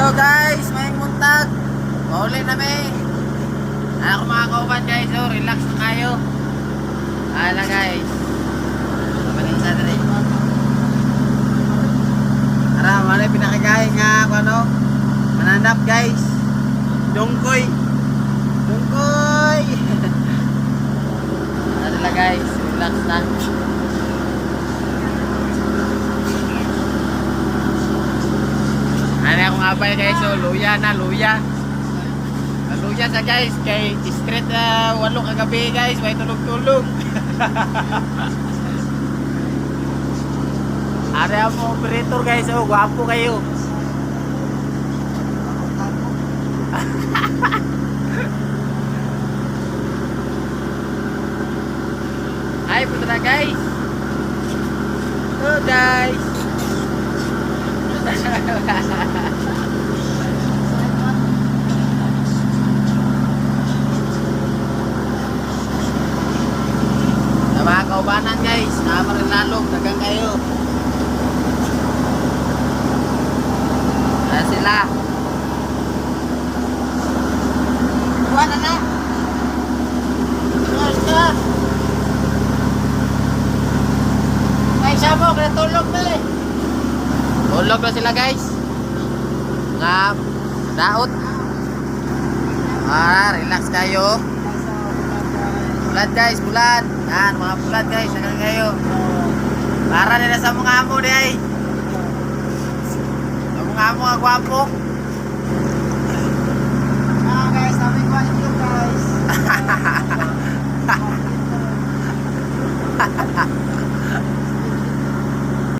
Hello guys, may muntag. Mauli na may. Ako mga kauban guys, so relax na kayo. Ala guys. Mabalin sa dali. Ara, wala pinakagahin nga ako ano. Manandap guys. Dungkoy. Dungkoy. Ala guys, relax na. Ano akong abay guys, so luya na, luya. Luya sa guys, kay street 8 kagabi guys, may tulog-tulog. Are mo operator guys, oh, gwapo kayo. Hi, punta na guys. Hello guys. Sa mga kaubanan guys, nakaparinlalog, dagang kayo. Ayan sila. Buwan na. Buwan. Ay, siya mo, kaya tulog na eh. Tulog na sila guys. Nga daot. Relax kayo. Bulan guys, bulan. Yan, mga bulan guys, hanggang kayo. Para nila sa mga amo di ay. Sa mga amo nga gwapo.